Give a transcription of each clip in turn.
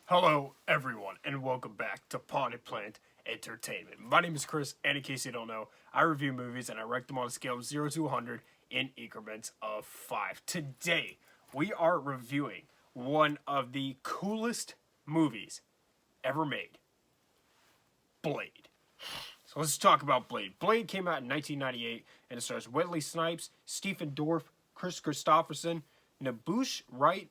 Hello, everyone, and welcome back to Potted Plant Entertainment. My name is Chris, and in case you don't know, I review movies and I rank them on a scale of 0 to 100 in increments of 5. Today, we are reviewing one of the coolest movies ever made, Blade. So let's talk about Blade. Blade came out in 1998, and it stars Wesley Snipes, Stephen Dorff, Chris Christopherson, Nabush Wright,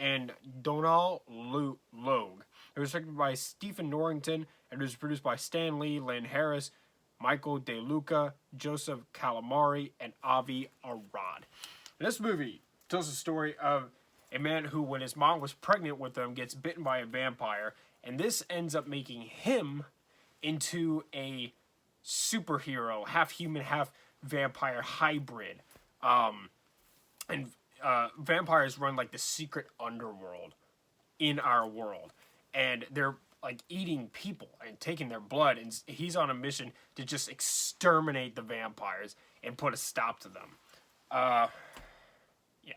and Donal Logue. It was directed by Stephen Norrington, and it was produced by Stan Lee, Lynn Harris, Michael De Luca, Joseph Calamari, and Avi Arad. This movie tells the story of a man who, when his mom was pregnant with him, gets bitten by a vampire, and this ends up making him into a superhero, half human, half vampire hybrid. And vampires run like the secret underworld in our world, and they're like eating people and taking their blood, and he's on a mission to just exterminate the vampires and put a stop to them. Yeah.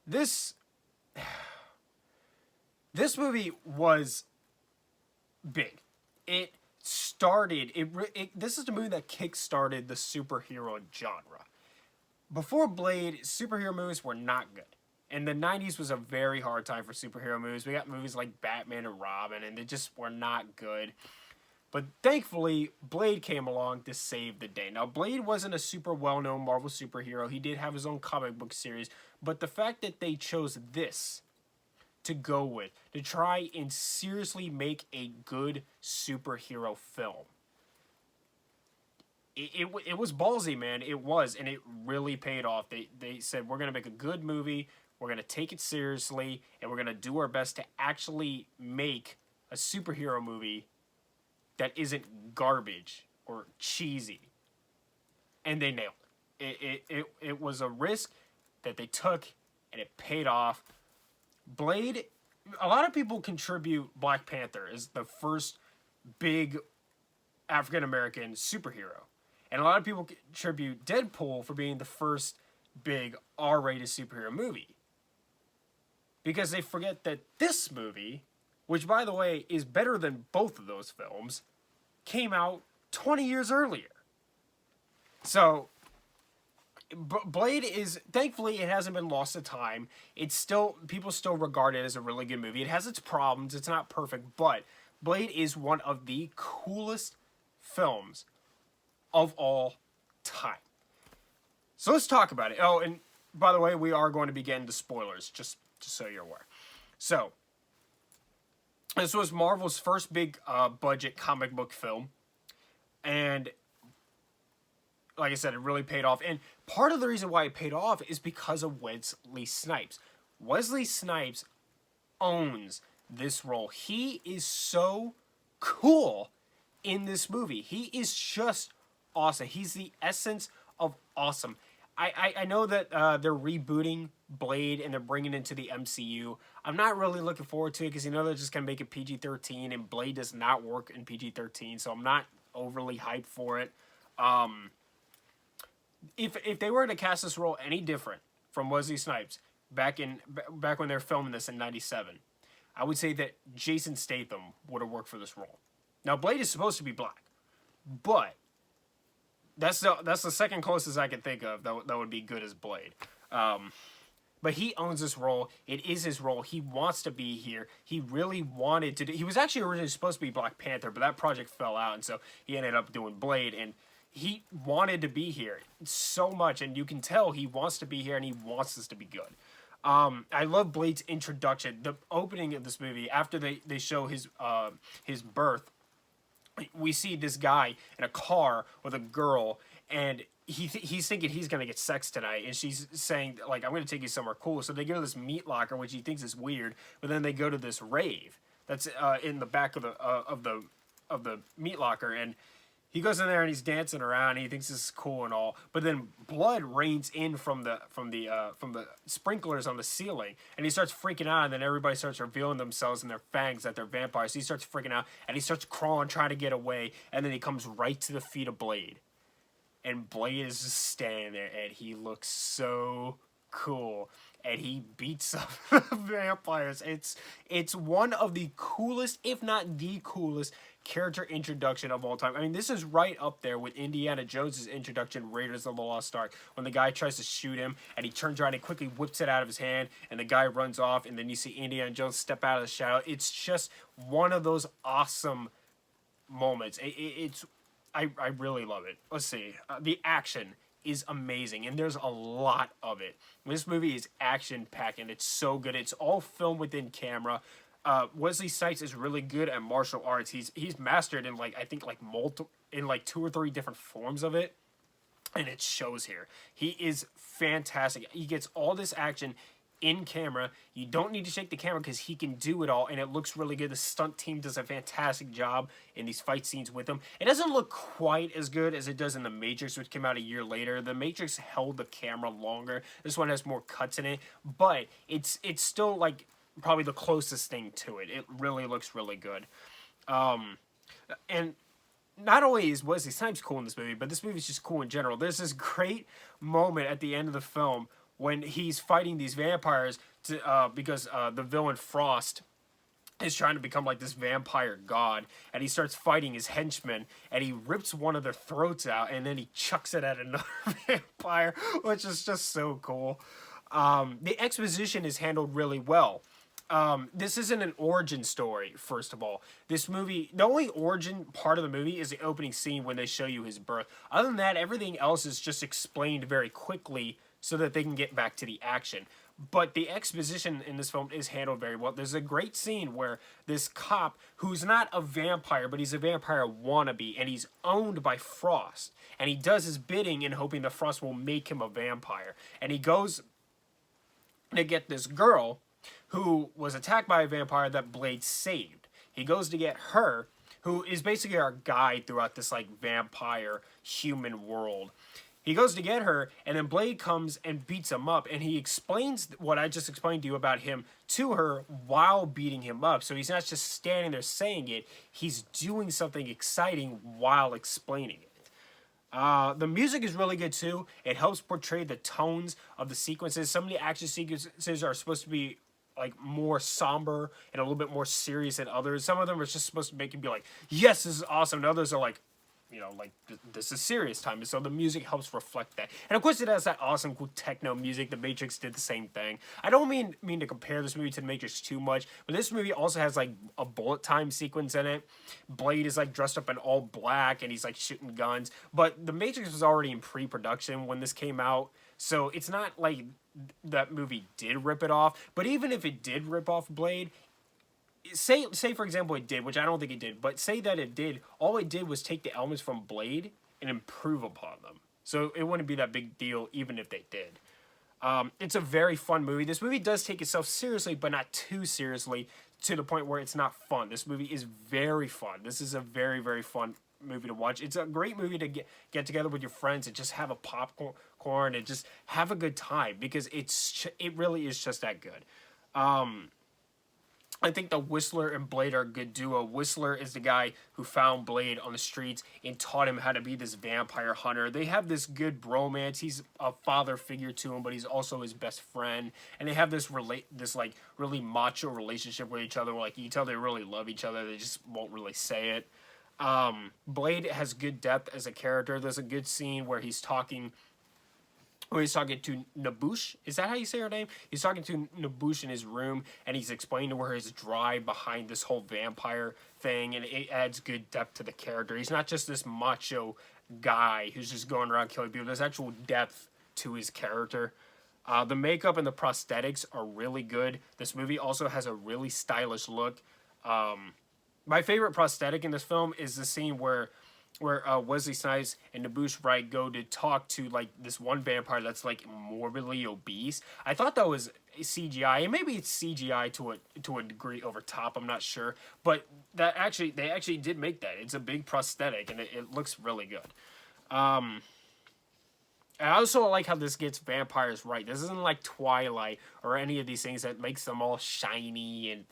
This this movie was big. It started this is the movie that kick-started the superhero genre. Before Blade, superhero movies were not good. And the 90s was a very hard time for superhero movies. We got movies like Batman and Robin, and they just were not good. But thankfully, Blade came along to save the day. Now, Blade wasn't a super well-known Marvel superhero. He did have his own comic book series. But the fact that they chose this to go with, to try and seriously make a good superhero film, it was ballsy, man. It was, and it really paid off. They said, we're going to make a good movie, we're going to take it seriously, and we're going to do our best to actually make a superhero movie that isn't garbage or cheesy. And they nailed it. It was a risk that they took, and it paid off. Blade, a lot of people contribute Black Panther as the first big African-American superhero. And a lot of people attribute Deadpool for being the first big R-rated superhero movie. Because they forget that this movie, which, by the way, is better than both of those films, came out 20 years earlier. So, Blade is, thankfully, it hasn't been lost to time. It's still, people still regard it as a really good movie. It has its problems, it's not perfect, but Blade is one of the coolest films of all time. So let's talk about it. Oh, and by the way, we are going to be getting to spoilers, just so you're aware. So, this was Marvel's first big budget comic book film. And, like I said, it really paid off. And part of the reason why it paid off is because of Wesley Snipes. Wesley Snipes owns this role. He is so cool in this movie. He is just awesome. He's the essence of awesome. I know that they're rebooting Blade and they're bringing it into the MCU. I'm not really looking forward to it because you know they're just going to make it PG-13, and Blade does not work in PG-13, so I'm not overly hyped for it. If they were to cast this role any different from Wesley Snipes back when they were filming this in '97, I would say that Jason Statham would have worked for this role. Now, Blade is supposed to be black, but that's the second closest I can think of that would be good as Blade. But he owns this role. It is his role. He wants to be here. He really wanted to do. He was actually originally supposed to be Black Panther, but that project fell out, and so he ended up doing Blade. And he wanted to be here so much, and you can tell he wants to be here, and he wants this to be good. I love Blade's introduction. The opening of this movie, after they show his birth, we see this guy in a car with a girl, and he's thinking he's going to get sex tonight, and she's saying, like, I'm going to take you somewhere cool. So they go to this meat locker, which he thinks is weird, but then they go to this rave that's in the back of the meat locker, and he goes in there and he's dancing around, and he thinks this is cool and all, but then blood rains in from the sprinklers on the ceiling, and he starts freaking out, and then everybody starts revealing themselves and their fangs that they're vampires. So he starts freaking out, and he starts crawling, trying to get away, and then he comes right to the feet of Blade. And Blade is just standing there, and he looks so cool. and he beats up vampires. It's one of the coolest, if not the coolest, character introduction of all time. I mean, this is right up there with Indiana Jones's introduction, Raiders of the Lost Ark, when the guy tries to shoot him and he turns around and quickly whips it out of his hand, and the guy runs off, and then you see Indiana Jones step out of the shadow. It's just one of those awesome moments. I really love it. Let's see. The action is amazing, and there's a lot of it. This movie is action packed, and it's so good. It's all filmed within camera. Wesley Snipes is really good at martial arts. He's mastered in like, I think like in like 2 or 3 different forms of it, and it shows here. He is fantastic. He gets all this action in camera. You don't need to shake the camera because he can do it all, and it looks really good. The stunt team does a fantastic job in these fight scenes with him. It doesn't look quite as good as it does in The Matrix, which came out a year later. The Matrix held the camera longer. This one has more cuts in it, but it's still like probably the closest thing to it. It really looks really good. And not only is Wesley Snipes cool in this movie, but this movie is just cool in general. There's this great moment at the end of the film when he's fighting these vampires because the villain Frost is trying to become like this vampire god, and he starts fighting his henchmen, and he rips one of their throats out, and then he chucks it at another vampire, which is just so cool. The exposition is handled really well. This isn't an origin story, first of all. This movie, the only origin part of the movie is the opening scene when they show you his birth. Other than that, everything else is just explained very quickly so that they can get back to the action. But the exposition in this film is handled very well. There's a great scene where this cop, who's not a vampire, but he's a vampire wannabe, and he's owned by Frost, and he does his bidding in hoping that Frost will make him a vampire. And he goes to get this girl who was attacked by a vampire that Blade saved. He goes to get her, who is basically our guide throughout this like vampire human world. He goes to get her, and then Blade comes and beats him up, and he explains what I just explained to you about him to her while beating him up. So he's not just standing there saying it, he's doing something exciting while explaining it. The music is really good too. It helps portray the tones of the sequences. Some of the action sequences are supposed to be like more somber and a little bit more serious than others. Some of them are just supposed to make you be like, yes, this is awesome. And others are like, you know, like, this is serious time. And so the music helps reflect that. And of course it has that awesome, cool techno music. The Matrix did the same thing. I don't mean to compare this movie to The Matrix too much, but this movie also has, like, a bullet time sequence in it. Blade is, like, dressed up in all black, and he's, like, shooting guns. But The Matrix was already in pre-production when this came out, so it's not like that movie did rip it off. But even if it did rip off Blade, say for example it did, which I don't think it did, but say that it did, all it did was take the elements from Blade and improve upon them. So it wouldn't be that big deal even if they did. It's a very fun movie. This movie does take itself seriously, but not too seriously to the point where it's not fun. This movie is very fun. This is a very, very fun movie to watch. It's a great movie to get together with your friends and just have a popcorn and just have a good time, because it really is just that good. I think the Whistler and Blade are a good duo. Whistler is the guy who found Blade on the streets and taught him how to be this vampire hunter. They have this good bromance. He's a father figure to him, but he's also his best friend. And they have this like really macho relationship with each other. Like, you tell they really love each other. They just won't really say it. Blade has good depth as a character. There's a good scene where he's talking to Nabush. Is that how you say her name? He's talking to Nabush in his room, and he's explaining to her his drive behind this whole vampire thing, and it adds good depth to the character. He's not just this macho guy who's just going around killing people. There's actual depth to his character. The makeup and the prosthetics are really good. This movie also has a really stylish look. My favorite prosthetic in this film is the scene where Wesley Snipes and Nabush Wright go to talk to like this one vampire that's like morbidly obese. I thought that was CGI, and maybe it's CGI to a degree over top. I'm not sure, but they actually did make that. It's a big prosthetic, and it looks really good. I also like how this gets vampires right. This isn't like Twilight or any of these things that makes them all shiny and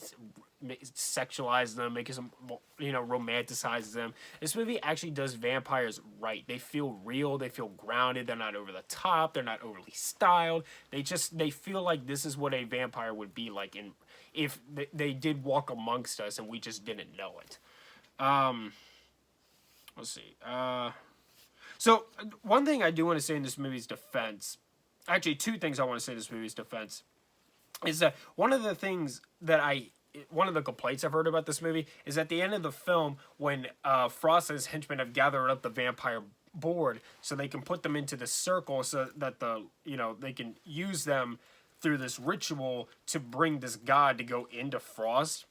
sexualize them, make them, you know, romanticize them. This movie actually does vampires right. They feel real. They feel grounded. They're not over the top. They're not overly styled. They feel like this is what a vampire would be like in if they did walk amongst us and we just didn't know it. Let's see. So one thing I do want to say in this movie's defense, actually two things I want to say in this movie's defense, is that one of the complaints I've heard about this movie is at the end of the film when Frost and his henchmen have gathered up the vampire board so they can put them into the circle so that they can use them through this ritual to bring this god to go into Frost.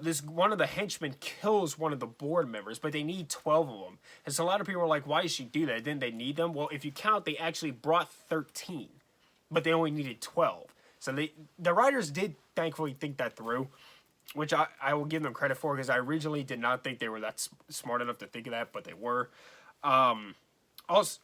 This one of the henchmen kills one of the board members, but they need 12 of them. And so a lot of people are like, why did she do that? Didn't they need them? Well, if you count, they actually brought 13, but they only needed 12. So the writers did thankfully think that through, which I will give them credit for, because I originally did not think they were that smart enough to think of that, but they were. Also,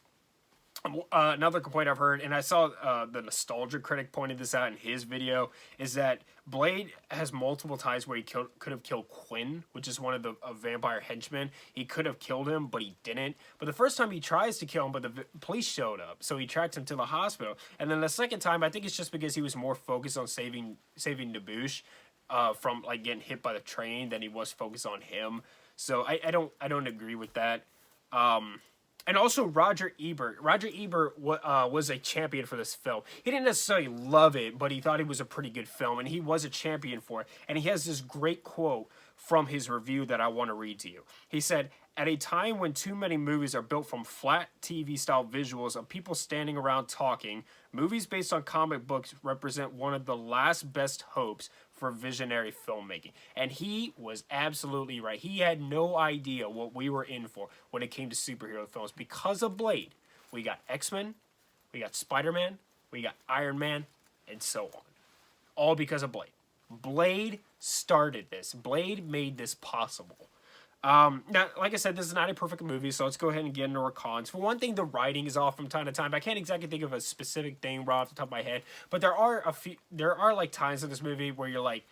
another complaint I've heard, and I saw the Nostalgia Critic pointed this out in his video, is that Blade has multiple times where he could have killed Quinn, which is one of the vampire henchmen. He could have killed him, but he didn't. But the first time he tries to kill him, but the police showed up, so he tracked him to the hospital. And then the second time, I think it's just because he was more focused on saving Nabush from like getting hit by the train than he was focused on him. So I don't agree with that. And also Roger Ebert. Roger Ebert was a champion for this film. He didn't necessarily love it, but he thought it was a pretty good film, and he was a champion for it. And he has this great quote from his review that I want to read to you. He said, "At a time when too many movies are built from flat TV-style visuals of people standing around talking, movies based on comic books represent one of the last best hopes for visionary filmmaking." And he was absolutely right. He had no idea what we were in for when it came to superhero films. Because of Blade, we got X-Men, we got Spider-Man, we got Iron Man, and so on. All because of Blade. Blade started this. Blade made this possible. Now, like I said, this is not a perfect movie, so let's go ahead and get into our cons. For one thing, the writing is off from time to time. I can't exactly think of a specific thing right off the top of my head, but there are like times in this movie where you're like,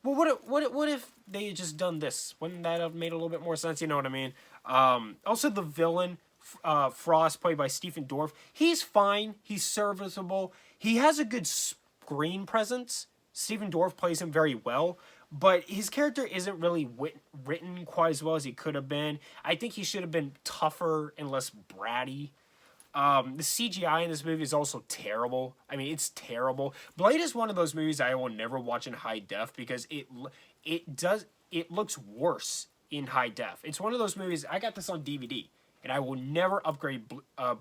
well, what if they had just done this? Wouldn't that have made a little bit more sense? You know what I mean? Also, the villain, Frost, played by Stephen Dorff, he's fine. He's serviceable. He has a good screen presence. Stephen Dorff plays him very well, but his character isn't really written quite as well as he could have been. I think he should have been tougher and less bratty. The CGI in this movie is also terrible. I mean, it's terrible. Blade is one of those movies I will never watch in high def because it looks worse in high def. It's one of those movies, I got this on DVD, and I will never upgrade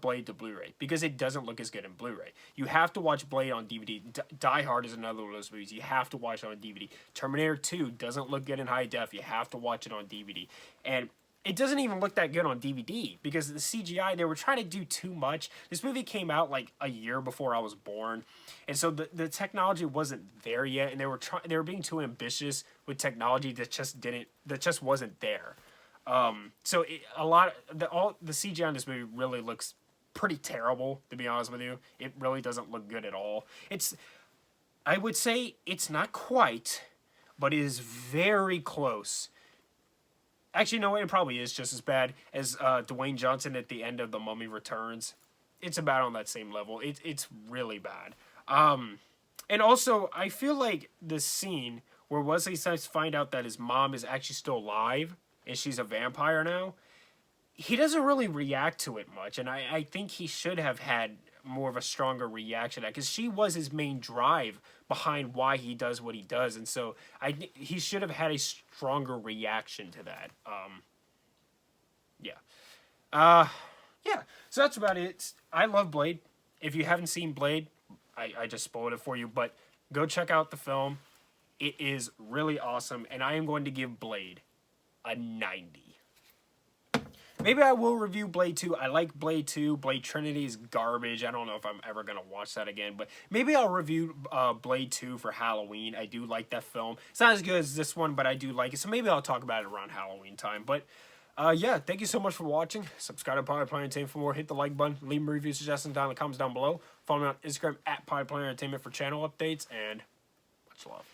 Blade to Blu-ray because it doesn't look as good in Blu-ray. You have to watch Blade on DVD. Die Hard is another one of those movies. You have to watch it on DVD. Terminator 2 doesn't look good in high def. You have to watch it on DVD. And it doesn't even look that good on DVD because the CGI, they were trying to do too much. This movie came out like a year before I was born. And so the technology wasn't there yet, and they were being too ambitious with technology that just wasn't there. So the CGI in this movie really looks pretty terrible, to be honest with you. It really doesn't look good at all. I would say it's not quite, but it is very close. Actually, no, it probably is just as bad as Dwayne Johnson at the end of The Mummy Returns. It's about on that same level. It's really bad. And also, I feel like the scene where Wesley Snipes find out that his mom is actually still alive and she's a vampire now, he doesn't really react to it much, and I think he should have had more of a stronger reaction to that, because she was his main drive behind why he does what he does, and so he should have had a stronger reaction to that. Yeah, so that's about it. I love Blade. If you haven't seen Blade, I just spoiled it for you, but go check out the film. It is really awesome, and I am going to give Blade a 90. Maybe I will review Blade 2. I like Blade 2. Blade Trinity is garbage. I don't know if I'm ever going to watch that again. But maybe I'll review Blade 2 for Halloween. I do like that film. It's not as good as this one, but I do like it. So maybe I'll talk about it around Halloween time. But yeah, thank you so much for watching. Subscribe to Power Player Entertainment for more. Hit the like button. Leave me review suggestions down in the comments down below. Follow me on Instagram at Power Player Entertainment for channel updates. And much love.